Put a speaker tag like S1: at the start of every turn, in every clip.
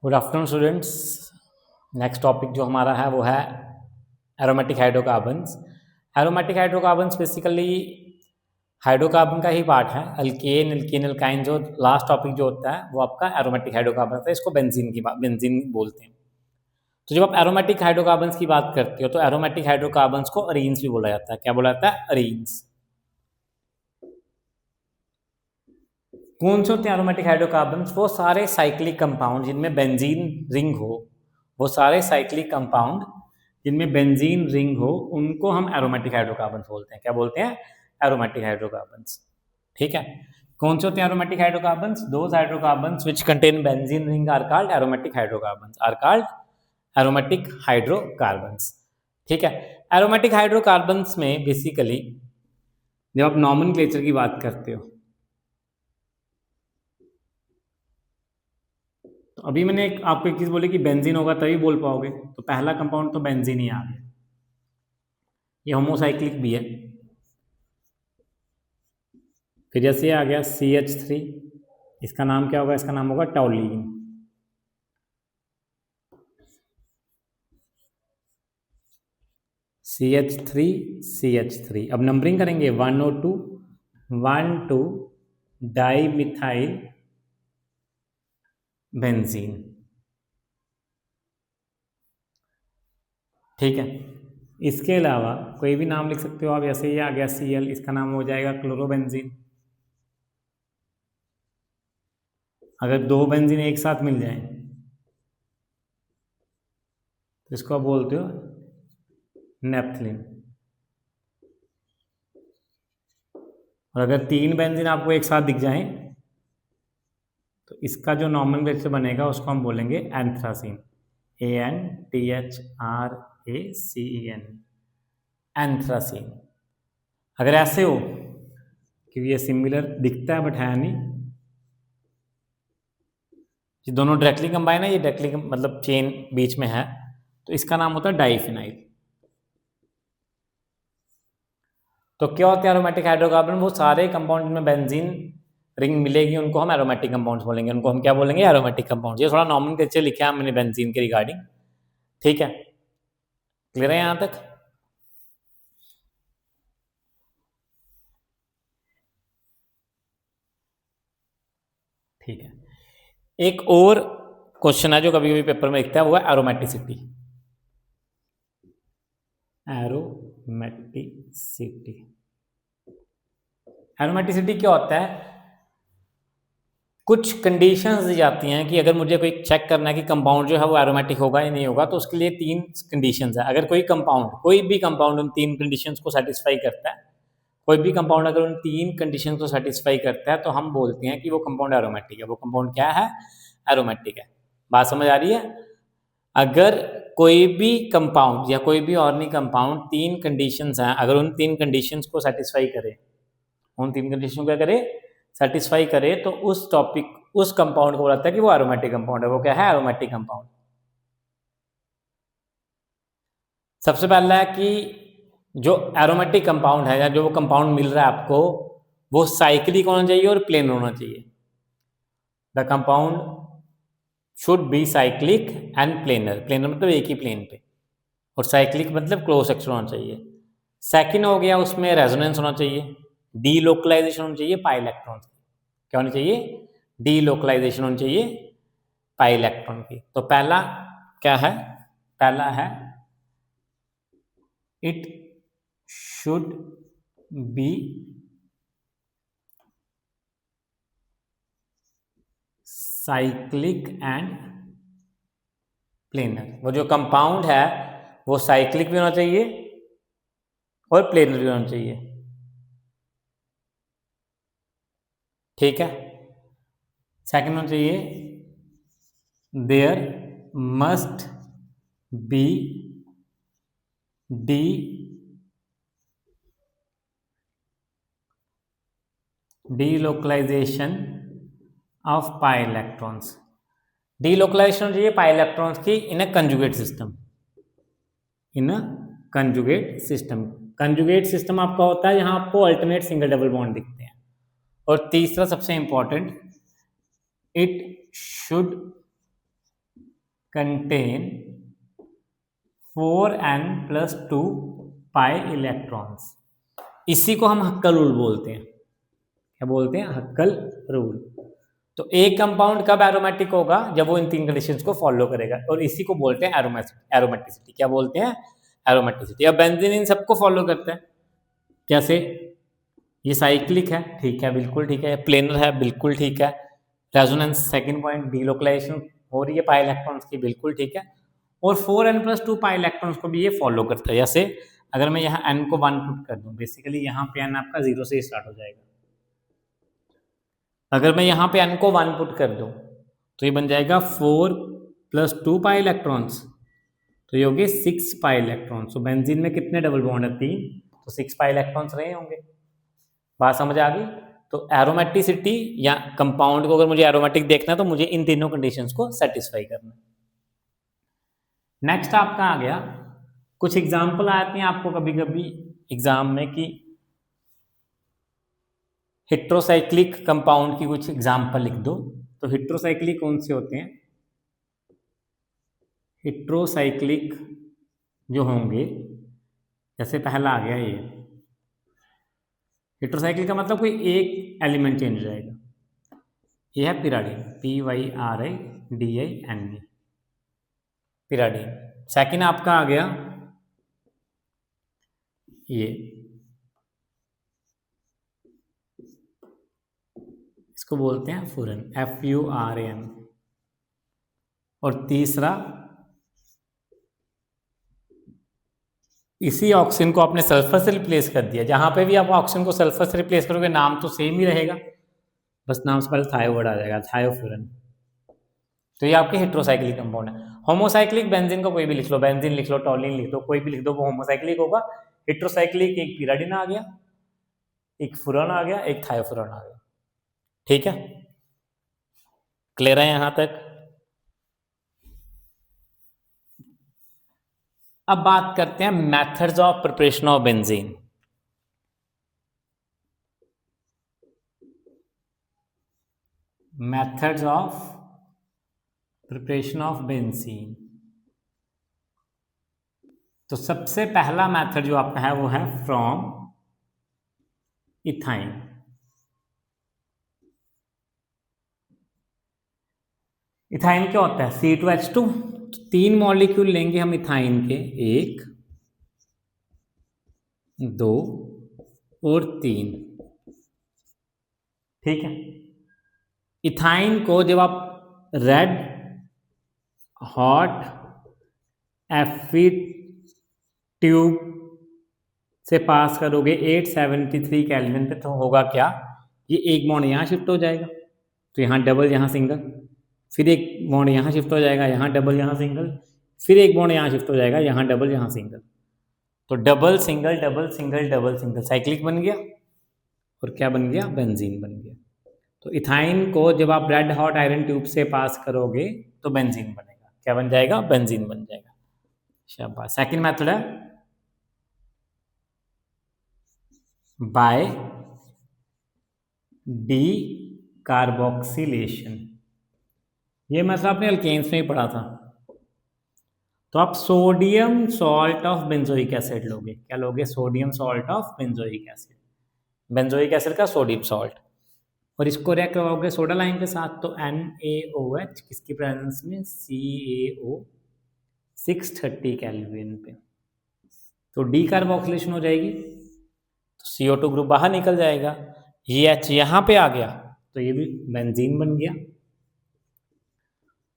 S1: Good afternoon students. Next topic जो हमारा है वो है aromatic hydrocarbons. Aromatic hydrocarbons basically hydrocarbon का ही पार्ट है। अल्केन एल्कीन एल्काइन जो लास्ट टॉपिक जो होता है वो आपका एरोमेटिक हाइड्रोकार्बन होता है। इसको बेंजीन बोलते हैं। तो जब आप एरोमेटिक हाइड्रोकार्बन्स की बात करते हो तो एरोमेटिक हाइड्रोकार्बन्स को अरीन्स भी बोला जाता है। क्या बोला जाता है? अरीन्स। कौन से होते हैं एरोमेटिक हाइड्रोकार्बन्स? वो सारे साइक्लिक कंपाउंड जिनमें बेंजीन रिंग हो, वो सारे साइक्लिक कंपाउंड जिनमें बेंजीन रिंग हो उनको हम एरोमेटिक हाइड्रोकार्बन्स बोलते हैं। क्या बोलते हैं? Aromatic hydrocarbons. ठीक है। कौन से होते हैं aromatic hydrocarbons? Those hydrocarbons which contain benzene ring are called aromatic hydrocarbons, are called aromatic hydrocarbons. ठीक है। एरोमेटिक हाइड्रोकार्बन्स में बेसिकली जब आप नॉमेनक्लेचर की बात करते हो तो अभी मैंने आपको एक चीज बोली कि बेंजीन होगा तभी बोल पाओगे, तो पहला कंपाउंड तो बेंजीन ही आ गया। ये होमोसाइक्लिक भी है। फिर जैसे आ गया CH3, इसका नाम क्या होगा? इसका नाम होगा टॉलीन। CH3 अब नंबरिंग करेंगे 1O2 1 2 डाइमिथाइल बेंजीन। ठीक है। इसके अलावा कोई भी नाम लिख सकते हो आप। जैसे ये आ गया Cl, इसका नाम हो जाएगा क्लोरोबेंजीन। अगर दो बेंजीन एक साथ मिल जाए तो इसको आप बोलते हो नेप्थलीन। और अगर तीन बेंजीन आपको एक साथ दिख जाए तो इसका जो नॉमेनक्लेचर बनेगा उसको हम बोलेंगे एंथ्रासीन। ANTHRACEN, anthracene. अगर ऐसे हो कि ये सिमिलर दिखता है बट है नहीं, ये दोनों डायरेक्टली कंबाइन है, ये डायरेक्टली मतलब चेन बीच में है, तो इसका नाम होता है डाइफिनाइल। तो क्या होते हैं एरोमेटिक हाइड्रोकार्बन? वो सारे कंपाउंड में बेंजीन रिंग मिलेगी उनको हम एरोमेटिक कंपाउंड्स बोलेंगे। उनको हम क्या बोलेंगे? Aromatic compounds. ये थोड़ा नॉमेनक्लेचर लिखा है मैंने बेंजीन के रिगार्डिंग। ठीक है, क्लियर है यहां तक? ठीक है। एक और क्वेश्चन है जो कभी कभी पेपर में लिखता है, वो है एरोमेटिसिटी। एरोमेटिसिटी, एरोमेटिसिटी क्या होता है? कुछ कंडीशंस दी जाती हैं कि अगर मुझे कोई चेक करना है कि कंपाउंड जो है वो एरोमेटिक होगा या नहीं होगा, तो उसके लिए तीन कंडीशंस है। अगर कोई कंपाउंड, कोई भी कंपाउंड उन तीन कंडीशंस को सेटिस्फाई करता है, कोई भी कंपाउंड अगर उन तीन कंडीशंस को सेटिस्फाई करता है तो हम बोलते हैं कि वो कंपाउंड एरोमेटिक है। वो कंपाउंड क्या है? एरोमेटिक है। बात समझ आ रही है? अगर कोई भी कंपाउंड या कोई भी ऑर्गेनिक कंपाउंड तीन कंडीशंस हैं, अगर उन तीन कंडीशंस को सेटिस्फाई करे, उन तीन कंडीशन को क्या करे? सेटिस्फाई करे, तो उस टॉपिक, उस कंपाउंड को बोलता है कि वो एरोमेटिक कंपाउंड है। वो क्या है? Aromatic compound. सबसे पहला है कि जो एरोमेटिक कंपाउंड है या जो वो कंपाउंड मिल रहा है आपको, वो साइक्लिक होना चाहिए और प्लेन होना चाहिए। The compound should be cyclic and planar. Planar मतलब एक ही प्लेन पे, और साइक्लिक मतलब क्लोज सेक्शन होना चाहिए। सेकंड हो गया, उसमें रेजोनेंस होना चाहिए, डी लोकलाइजेशन होनी चाहिए पाई इलेक्ट्रॉन की। क्या होनी चाहिए? डी लोकलाइजेशन होनी चाहिए पाई इलेक्ट्रॉन की। तो पहला क्या है? पहला है it should be cyclic and planar. वो जो कंपाउंड है वो साइक्लिक भी होना चाहिए और प्लेनर भी होना चाहिए। ठीक है। सेकंड होना चाहिए there must be de delocalization of pi electrons. Delocalization चाहिए पाई इलेक्ट्रॉन्स की in a conjugate system. In a conjugate system. Conjugate system आपका होता है जहां आपको अल्टरनेट सिंगल डबल बॉन्ड दिखते हैं। और तीसरा सबसे important, it should contain 4n+2 pi electrons. इसी को हम हक्कल रूल बोलते हैं। क्या बोलते हैं? हक्कल रूल। तो एक कंपाउंड कब एरोमेटिक होगा? जब वो इन तीन कंडीशंस को फॉलो करेगा, और इसी को बोलते हैं एरोमेटिसिटी। क्या बोलते हैं? एरोमेटिसिटी। अब बेंजीन इन सबको फॉलो करता है। कैसे? ये साइक्लिक है, ठीक है, बिल्कुल ठीक है। प्लेनर है, बिल्कुल ठीक है। रेजोनेंस, सेकंड पॉइंट, डीलोकलाइजेशन हो रही है पाई इलेक्ट्रॉन्स की, बिल्कुल ठीक है। और 4n+2 पाई इलेक्ट्रॉन्स को भी ये फॉलो करता है। जैसे अगर मैं यहाँ n को 1 पुट कर दूं, बेसिकली यहाँ पे n आपका 0 से स्टार्ट हो जाएगा। अगर मैं यहाँ पे n को 1 पुट कर दूं तो ये बन जाएगा 4+2 पाई इलेक्ट्रॉन्स, तो ये हो गए 6 पाई इलेक्ट्रॉन्स। तो बेंजीन में कितने डबल बॉन्ड है? 3, तो 6 पाई इलेक्ट्रॉन्स रहे होंगे। बात समझ आ गई? तो एरोमेटिसिटी या कंपाउंड को अगर मुझे एरोमेटिक देखना है तो मुझे इन तीनों कंडीशंस को सेटिस्फाई करना है। नेक्स्ट आपका आ गया, कुछ एग्जाम्पल आते हैं आपको कभी कभी एग्जाम में कि हेट्रोसाइक्लिक कंपाउंड की कुछ एग्जाम्पल लिख दो। तो हेट्रोसाइक्लिक कौन से होते हैं? हेट्रोसाइक्लिक जो होंगे, जैसे पहला आ गया ये, हेट्रोसाइक्लिक का मतलब कोई एक एलिमेंट चेंज हो जाएगा। ये है पिराडीन, PYRIDIN, पिराडीन। सेकंड आपका आ गया ये, इसको बोलते हैं फुरन, FURAN। और तीसरा, इसी ऑक्सीजन को आपने सल्फर से रिप्लेस कर दिया। जहां पे भी आप ऑक्सीजन को सल्फर से रिप्लेस करोगे नाम तो सेम ही रहेगा, बस नाम से पहले थायो वर्ड आ जाएगा, थायोफ्यूरन। तो ये आपके हेट्रोसाइक्लिक कंपाउंड है। होमोसाइक्लिक बेंजीन को कोई भी लिख लो, बेंजीन लिख लो, टॉलिन लिख दो, कोई भी लिख दो, वो होमोसाइक्लिक होगा। हेट्रोसाइक्लिक एक पिराडिन आ गया, एक फुरन आ गया, एक थायोफ्यूरन आ गया। ठीक है, क्लियर है यहां तक? अब बात करते हैं methods of preparation of benzene. Methods of preparation of benzene. तो सबसे पहला मेथड जो आपका है वो है फ्रॉम इथाइन। इथाइन क्या होता है? C2H2। तो 3 मॉलिक्यूल लेंगे हम इथाइन के, 1, 2 और 3। ठीक है, इथाइन को जब आप रेड हॉट एफी ट्यूब से पास करोगे 873 केल्विन पे, तो होगा क्या? ये एक बॉन्ड यहाँ शिफ्ट हो जाएगा, तो यहाँ डबल, यहाँ सिंगल, फिर एक बॉन्ड यहाँ शिफ्ट हो जाएगा, यहाँ डबल, यहाँ सिंगल, फिर एक बॉन्ड यहाँ शिफ्ट हो जाएगा, यहाँ डबल, यहाँ सिंगल। तो double single double single double single cyclic बन गया, और क्या बन गया? बेंजीन बन गया। तो इथाइन को जब आप रेड हॉट आयरन ट्यूब से पास करोगे तो बेंजीन बनेगा। क्या बन जाएगा? बेंजीन बन जाएगा। शाबाश। सेकंड मेथड है बाय डी कार्बोक्सिलेशन। ये मतलब आपने अल्केन्स में ही पढ़ा था। तो आप sodium salt of benzoic acid लोगे। क्या लोगे? Sodium salt of benzoic acid, benzoic acid का सोडियम सॉल्ट, और इसको रिएक्ट करवाओगे सोडा लाइम के साथ। तो NaOH किसकी प्रेजेंस में? CaO 630 केल्विन पे, तो डी कार्बोक्सिलेशन हो जाएगी, तो CO2 ग्रुप बाहर निकल जाएगा, ये H यहाँ पे आ गया, तो ये भी बेंजीन बन गया,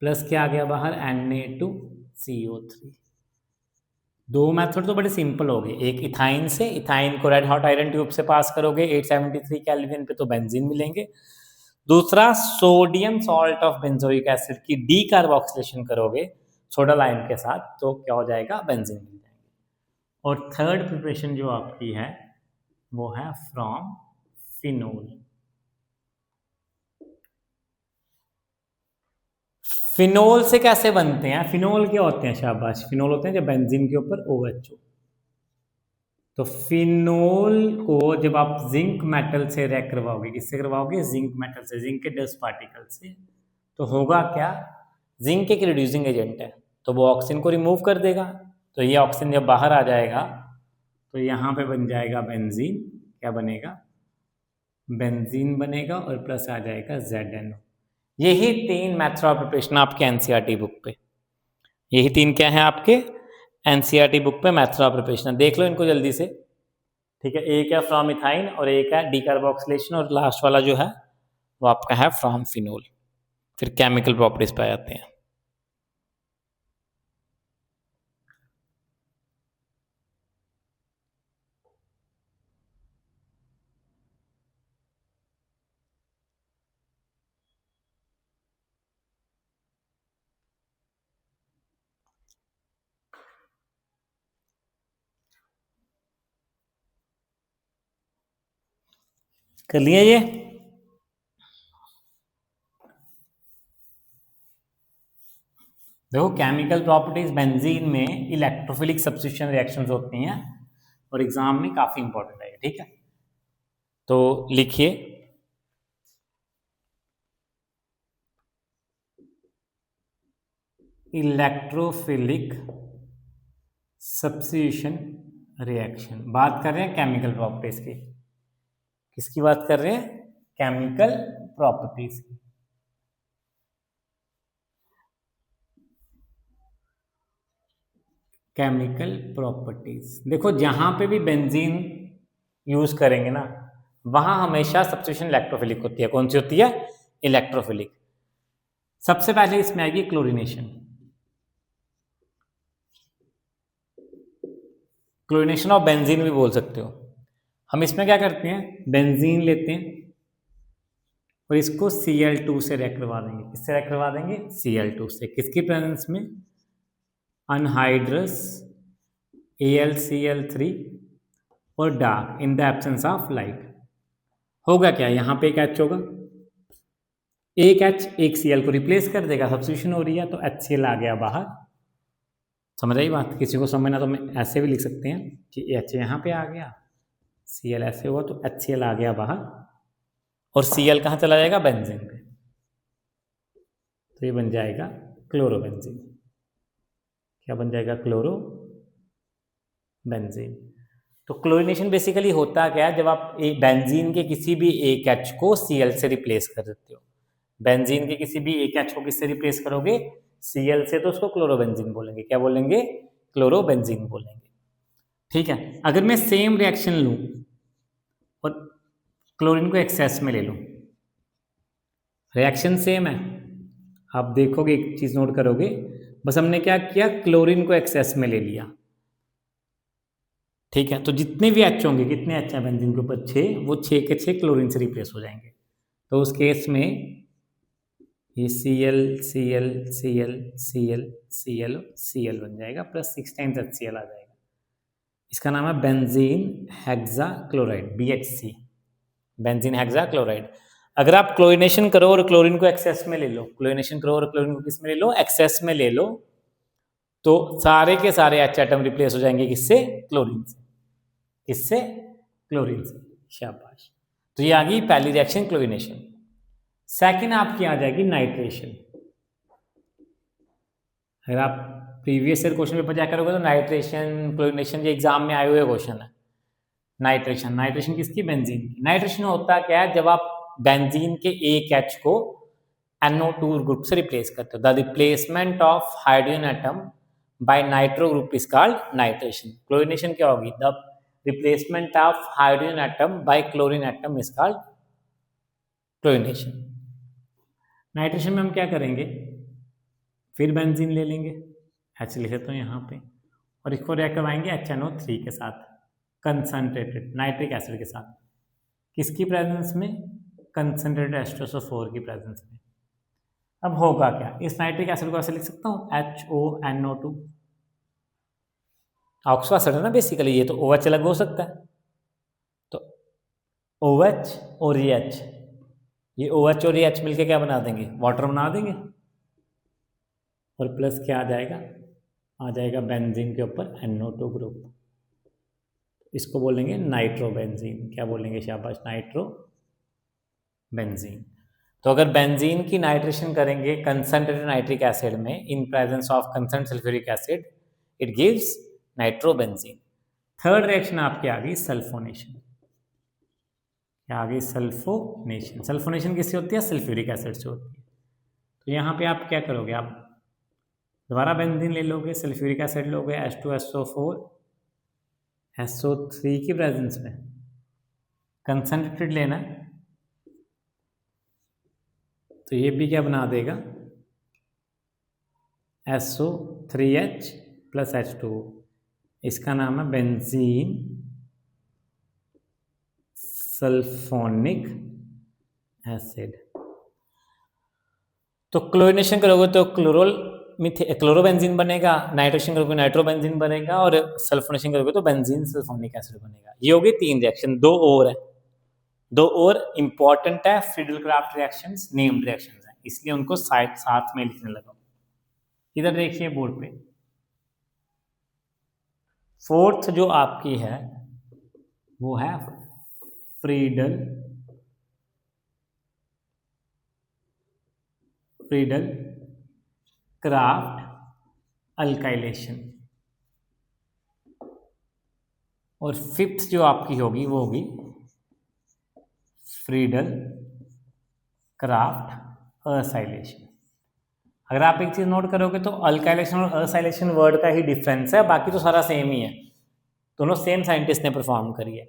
S1: प्लस क्या आ गया बाहर? Na2CO3। दो मेथड तो बड़े सिंपल हो गए। एक इथाइन से, इथाइन को रेड हॉट आयरन ट्यूब से पास करोगे 873 केल्विन पे, तो बेंजीन मिलेंगे। दूसरा, sodium salt of benzoic acid की डी कार्बोक्सिलेशन करोगे सोडा लाइम के साथ, तो क्या हो जाएगा? बेंजीन मिल जाएंगे। और थर्ड प्रिपरेशन जो आपकी है वो है फ्रॉम फिनोल। फिनोल से कैसे बनते हैं? फिनोल क्या होते हैं? शाबाश, फिनोल होते हैं जब बेंजीन के ऊपर OH हो। तो फिनोल को जब आप जिंक मेटल से रिएक्ट करवाओगे, किससे करवाओगे? जिंक मेटल से, जिंक के डस्ट पार्टिकल से, तो होगा क्या? जिंक एक रिड्यूसिंग एजेंट है, तो वो ऑक्सीजन को रिमूव कर देगा। तो ये ऑक्सीजन जब बाहर आ जाएगा तो यहाँ पे बन जाएगा बेंजीन। क्या बनेगा? बेंजीन बनेगा और प्लस आ जाएगा ZnO। यही 3 मेथड ऑफ प्रिपरेशन आपके एनसीईआरटी बुक पे, यही 3 क्या है आपके एनसीईआरटी बुक पे मेथड ऑफ प्रिपरेशन। देख लो इनको जल्दी से, ठीक है। एक है फ्रॉम इथाइन और एक है डीकार्बोक्सिलेशन और लास्ट वाला जो है वो आपका है फ्रॉम फिनोल। फिर केमिकल प्रॉपर्टीज पे आ जाते हैं। कर लिया ये? देखो केमिकल प्रॉपर्टीज बेंजीन में इलेक्ट्रोफिलिक सब्स्टिट्यूशन रिएक्शंस होती हैं और एग्जाम में काफी इंपॉर्टेंट है, ठीक है। तो लिखिए इलेक्ट्रोफिलिक सब्स्टिट्यूशन रिएक्शन। बात कर रहे हैं केमिकल प्रॉपर्टीज की। किसकी बात कर रहे हैं? केमिकल प्रॉपर्टीज की। केमिकल प्रॉपर्टीज देखो, जहां पे भी बेंजीन यूज करेंगे ना वहां हमेशा सब्स्टिट्यूशन इलेक्ट्रोफिलिक होती है। कौन सी होती है? इलेक्ट्रोफिलिक। सबसे पहले इसमें आएगी क्लोरीनेशन। क्लोरीनेशन ऑफ बेंजीन भी बोल सकते हो। हम इसमें क्या करते हैं? बेंजीन लेते हैं और इसको Cl2 से रिएक्ट करवा देंगे। किससे रिएक्ट करवा देंगे? Cl2 से। किसकी प्रेजेंस में? अनहाइड्रस AlCl3 और dark in the absence of light. होगा क्या? यहाँ पे एक H होगा, एक H एक Cl को रिप्लेस कर देगा, सब्स्टिट्यूशन हो रही है तो HCl आ गया बाहर। समझ आई बात? किसी को समझना तो मैं ऐसे भी लिख सकते हैं कि H यहाँ पे आ गया, Cl ऐसे हुआ तो HCl आ गया बाहर और Cl कहाँ चला जाएगा? बेंजीन पे। तो ये बन जाएगा क्लोरोबेंजीन। क्या बन जाएगा? Chloro benzene. तो क्लोरीनेशन बेसिकली होता क्या है? जब आप बेंजीन के किसी भी एक H को Cl से रिप्लेस कर देते हो। बेंजीन के किसी भी एक H को किससे रिप्लेस करोगे? Cl से, तो उसको क्लोरोबेंजीन बोलेंगे। क्या बोलेंगे? क्लोरोबेंजीन बोलेंगे, ठीक है। अगर मैं सेम रिएक्शन लूं और क्लोरीन को एक्सेस में ले लूं, रिएक्शन सेम है। आप देखोगे एक चीज नोट करोगे, बस हमने क्या किया? क्लोरीन को एक्सेस में ले लिया, ठीक है। तो जितने भी एच होंगे, कितने एच हैं बेंजीन के ऊपर? 6, वो 6 के 6 क्लोरीन से रिप्लेस हो जाएंगे। तो उस केस में ये Cl Cl Cl Cl Cl Cl बन जाएगा प्लस 6 टाइम्स HCl आ जाएगा। इसका नाम है benzene hexachloride, BHC, benzene hexachloride. अगर आप क्लोरीनेशन करो और क्लोरीन को एक्सेस में ले लो, क्लोरीनेशन करो और क्लोरीन को किस में ले लो? एक्सेस में ले लो, तो सारे के सारे H एटम रिप्लेस हो जाएंगे किससे? क्लोरीन से। किससे? क्लोरीन से। शाबाश। तो ये आ गई पहली रिएक्शन, क्लोरीनेशन। सेकंड आपकी आ जाएगी नाइट्रेशन। अगर आप previous year question paper check करोगे तो नाइट्रेशन, क्लोरीनेशन ये एग्जाम में आए हुए क्वेश्चन है। नाइट्रेशन, नाइट्रेशन किसकी? बेंजीन की। नाइट्रेशन होता क्या है? जब आप बेंजीन के एक H को NO2 ग्रुप से रिप्लेस करते हो। The replacement of hydrogen atom by nitro group is called nitration. Chlorination क्या होगी? The replacement of hydrogen atom by chlorine atom is called chlorination. Nitration में हम क्या करेंगे? फिर बेंजीन ले लेंगे, H लिखे तो यहाँ पे, और इसको रिएक्ट करवाएंगे HNO3 के साथ, कंसंट्रेटेड नाइट्रिक एसिड के साथ। किसकी प्रेजेंस में? कंसंट्रेटेड H2SO4 की प्रेजेंस में। अब होगा क्या? इस नाइट्रिक एसिड को ऐसे लिख सकता हूँ HONO2। ऑक्सो एसिड है ना बेसिकली, ये तो OH अलग हो सकता है। तो OH और ये H, ये OH और ये H मिलके क्या बना देंगे? वाटर बना देंगे। और प्लस क्या आ जाएगा? आ जाएगा बेंजीन के ऊपर NO2 ग्रुप। इसको बोलेंगे नाइट्रोबेंजीन। क्या बोलेंगे? शाबाश, नाइट्रोबेंजीन। तो अगर बेंजीन की नाइट्रेशन करेंगे कंसंट्रेटेड नाइट्रिक एसिड में in presence of concentrated sulphuric acid, it gives nitrobenzene. Third reaction आपकी आ गई सल्फोनेशन। क्या आ गई? सल्फोनेशन। सल्फोनेशन किससे होती है? सल्फ्यूरिक एसिड से होती है। तो यहाँ पे आप क्या करोगे? आप दोबारा बेंजीन ले लोगे, सल्फ्यूरिक एसिड लोगे, H2SO4 SO3 की प्रेजेंस में कंसंट्रेटेड लेना है, तो ये भी क्या बना देगा? SO3H plus H2O। इसका नाम है बेंजीन सल्फोनिक एसिड। तो क्लोरीनेशन करोगे तो क्लोरोबेंजीन बनेगा, नाइट्रेशन करोगे नाइट्रोबेंजीन बनेगा, और सल्फोनेशन करोगे तो बेंजीन सल्फोनिक एसिड बनेगा। ये हो गई 3 रिएक्शन। 2 और है, 2 और इंपॉर्टेंट है, फ्रीडल-क्राफ्ट रिएक्शंस, नेम्ड रिएक्शंस हैं, इसलिए उनको साथ में लिखने लगा। इधर देखिए बोर्ड पे, फोर्थ जो आपकी है वो है फ्रीडल क्राफ्ट अल्काइलेशन। और फिफ्थ जो आपकी होगी वो होगी फ्रीडल क्राफ्ट असाइलेशन। अगर आप एक चीज नोट करोगे तो अल्काइलेशन और असाइलेशन वर्ड का ही डिफरेंस है, बाकी तो सारा सेम ही है, दोनों सेम साइंटिस्ट ने परफॉर्म करी है।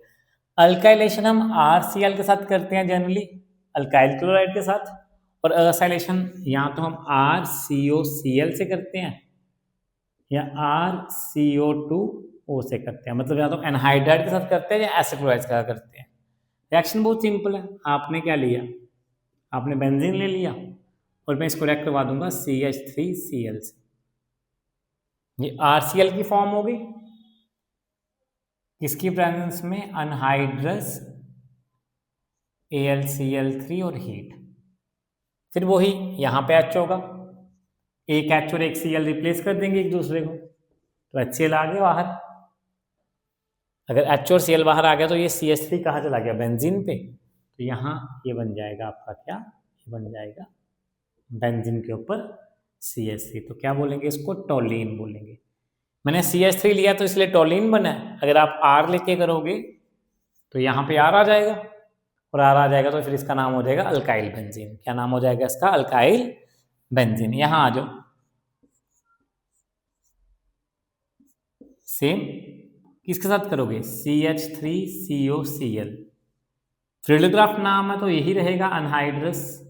S1: अल्काइलेशन हम RCl के साथ करते हैं जनरली, अल्काइल क्लोराइड के साथ, और असाइलेशन या तो हम RCOCl से करते हैं या RCO2O से करते हैं, मतलब या तो एनहाइड्राइड के साथ करते हैं या एसिड क्लोराइड के साथ करते हैं। रिएक्शन बहुत सिंपल है। आपने क्या लिया? आपने बेंजीन ले लिया और मैं इसको रिएक्ट करवा दूंगा CH3Cl से। ये RCl की फॉर्म हो गई, इसकी प्रेजेंस में अनहाइड्रस AlCl3 और हीट। फिर वही यहाँ पे H होगा, एक H और एक Cl रिप्लेस कर देंगे एक दूसरे को, तो HCl आ गया बाहर। अगर H और Cl बाहर आ गया तो ये CH3 कहाँ चला गया? बेंजीन पे। तो यहाँ ये बन जाएगा आपका क्या? ये बन जाएगा बेंजीन के ऊपर CH3। तो क्या बोलेंगे इसको? टोलीन बोलेंगे। मैंने CH3 लिया तो इसलिए टोलीन बना है। अगर आप R लेके करोगे तो यहाँ पे R आ जाएगा, और R आ जाएगा तो फिर इसका नाम हो जाएगा अल्काइल बेंजीन। क्या नाम हो जाएगा इसका? Alkyl benzene. यहाँ आ जाओ, सेम किसके साथ करोगे? CH3COCl। फ्रीडल-क्राफ्ट नाम है तो यही रहेगा, अनहाइड्रस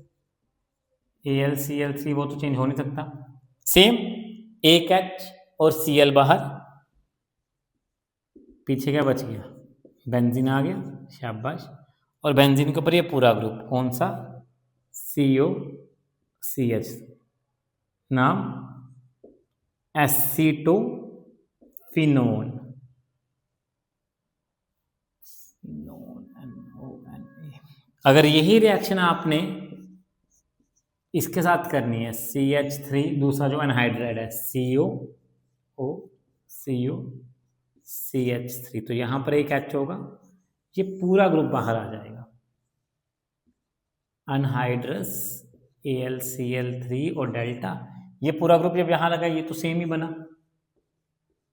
S1: AlCl3, वो तो चेंज हो नहीं सकता। सेम, एक H और Cl बाहर, पीछे क्या बच गया? बेंजीन आ गया, शाबाश। और बेंजीन के ऊपर ये पूरा ग्रुप कौन सा? COCH, नाम एसीटोफिनोन। अगर यही रिएक्शन आपने इसके साथ करनी है, CH3 दूसरा जो एनहाइड्राइड है, COCH3, तो यहाँ पर एक H होगा, ये पूरा ग्रुप बाहर आ जाएगा, अनहाइड्रस AlCl3 और डेल्टा। ये पूरा ग्रुप जब यहाँ लगा ये तो सेम ही बना।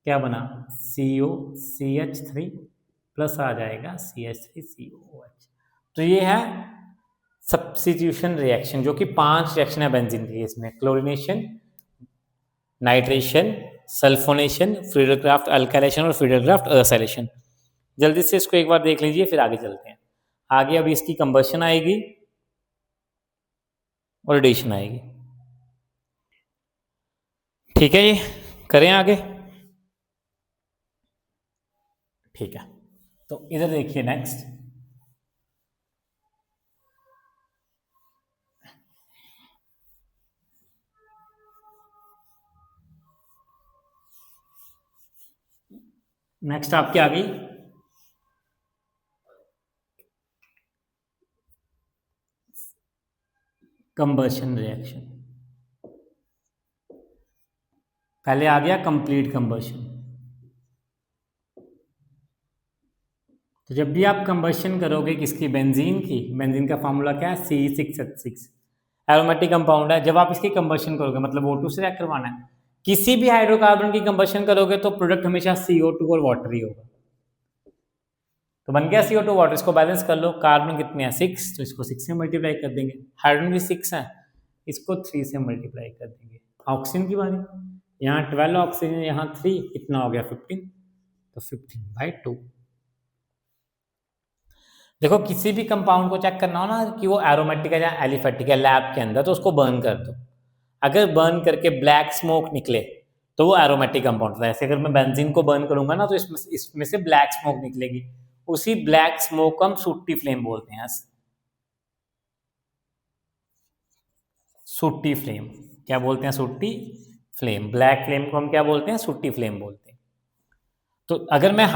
S1: क्या बना? COCH3 प्लस आ जाएगा CH3COOH। तो ये है सब्स्टिट्यूशन रिएक्शन, जो कि 5 रिएक्शन है बेंजीन के केस में: chlorination, nitration, sulphonation, Friedel-Crafts alkylation और फ्रीडल-क्राफ्ट असाइलेशन। जल्दी से इसको एक बार देख लीजिए, फिर आगे चलते हैं। आगे अभी इसकी कंबशन आएगी और एडिशन आएगी। ठीक है, ये करें आगे। ठीक है, तो इधर देखिए नेक्स्ट, नेक्स्ट आपकी आ गई कंबशन रिएक्शन। पहले आ गया कंप्लीट कंबशन। तो जब भी आप कंबशन करोगे किसकी? बेंजीन की, बेंजीन का फॉर्मूला क्या है? C6H6। एरोमेटिक कंपाउंड है। जब आप इसकी कंबशन करोगे, मतलब O2 से रिएक्ट करवाना है, किसी भी हाइड्रोकार्बन की कंबशन करोगे तो प्रोडक्ट हमेशा CO2 और वाटर ही होगा। तो बन गया CO2 वाटर। इसको बैलेंस कर लो, कार्बन कितने हैं 6, तो इसको 6 से मल्टीप्लाई कर देंगे। हाइड्रोजन भी 6 है, इसको 3 से मल्टीप्लाई कर देंगे। ऑक्सीजन की बारी, यहाँ 12 ऑक्सीजन, यहाँ 3, कितना हो गया 15, तो 15/2। देखो किसी भी कंपाउंड को चेक करना हो ना कि वो एरोमेटिक है या एलिफेटिक है लैब के अंदर, तो उसको बर्न कर दो। अगर बर्न करके ब्लैक स्मोक निकले तो वो एरोमेटिक कंपाउंड है। ऐसे अगर मैं बेंजीन को बर्न करूंगा ना तो इसमें से ब्लैक स्मोक निकलेगी, उसी ब्लैक स्मोक को हम सूटी फ्लेम बोलते हैं। सूटी फ्लेम क्या बोलते हैं? सूटी फ्लेम। ब्लैक फ्लेम को हम क्या बोलते हैं? सूटी फ्लेम बोलते हैं। तो अगर मैं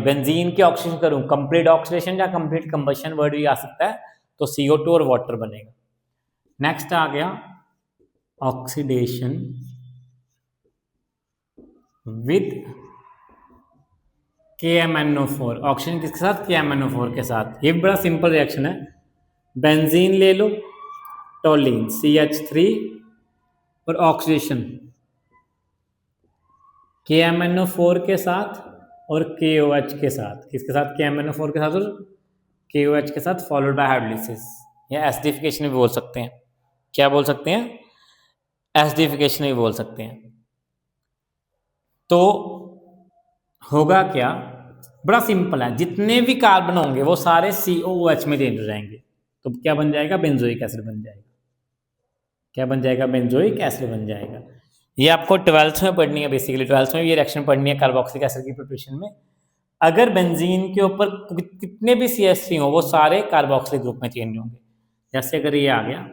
S1: बेंजीन की ऑक्सीडेशन करूं, कंप्लीट ऑक्सीडेशन या कंप्लीट कंबशन वर्ड भी आ सकता है, तो CO2 और वाटर बनेगा। नेक्स्ट आ गया ऑक्सीडेशन विद KMnO4। ऑक्सीजन किसके साथ? KMnO4 के साथ। ये बड़ा सिंपल रिएक्शन है। बेंजीन ले लो, टोलीन CH3 और ऑक्सीडेशन KMnO4 के साथ और KOH के साथ। किसके साथ? KMnO4 के साथ और KOH के साथ, फॉलोड बाय हाइड्रोलिसिस या एसिडिफिकेशन भी बोल सकते हैं। क्या बोल सकते हैं? एसिडिफिकेशन भी बोल सकते हैं। तो होगा क्या? बड़ा सिंपल है, जितने भी कार्बन होंगे वो सारे COOH में चेंज हो जाएंगे। तो क्या बन जाएगा? बेंजोइक एसिड बन जाएगा। क्या बन जाएगा? बेंजोइक एसिड बन जाएगा। ये आपको 12th में पढ़नी है, बेसिकली 12th में ये रिएक्शन पढ़नी है कार्बोक्सिलिक एसिड की प्रिपरेशन में। अगर बेंजीन के ऊपर कितने भी CH3 हो वो सारे कार्बोक्सिलिक ग्रुप में चेंज होंगे। जैसे अगर ये आ गया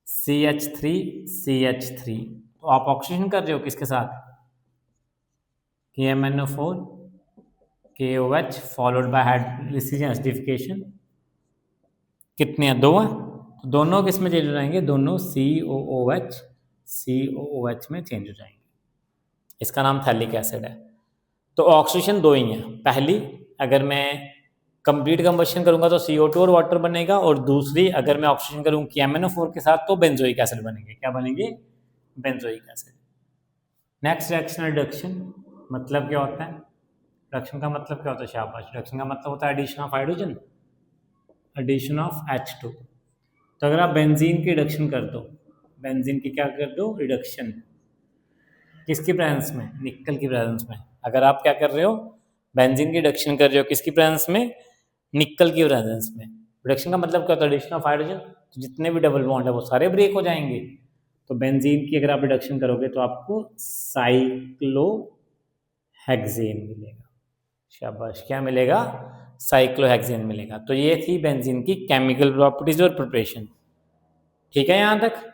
S1: CH3 तो आप ऑक्सीजन कर रहे हो किसके साथ? KMnO4 KOH followed by hydrolysis या एसिडिफिकेशन। कितने हैं? 2 हैं, तो दोनों किस में चेंज हो जाएंगे? दोनों COOH में चेंज हो जाएंगे। इसका नाम थैलिक एसिड है। तो ऑक्सीडेशन 2 ही हैं। पहली, अगर मैं कंप्लीट कंबशन करूंगा तो CO2 और वाटर बनेगा, और दूसरी अगर मैं ऑक्सीजन करूँ KMnO4 के साथ तो बेंजोइक एसिड बनेंगे। क्या बनेंगे? Benzoic acid. Next reaction reduction. मतलब क्या होता है? रिडक्शन का मतलब क्या होता है? शाबाश। रिडक्शन का मतलब होता है addition of hydrogen, addition of H2। तो अगर आप बेंजीन की रिडक्शन कर दो, बेंजीन की क्या कर दो? रिडक्शन। किसकी प्रेजेंस में? निकल की प्रेजेंस में। अगर आप क्या कर रहे हो? बेंजीन की रिडक्शन कर रहे हो किसकी प्रेजेंस में? निकल की प्रेजेंस में। रिडक्शन का मतलब क्या होता है? Addition of hydrogen. तो जितने भी डबल बॉन्ड है वो सारे ब्रेक हो जाएंगे। तो बेंजीन की अगर आप रिडक्शन करोगे तो आपको साइक्लोहेक्सेन मिलेगा। शाबाश। क्या मिलेगा? साइक्लोहेक्सेन मिलेगा। तो ये थी बेंजीन की केमिकल प्रॉपर्टीज और प्रिपरेशन। ठीक है यहाँ तक?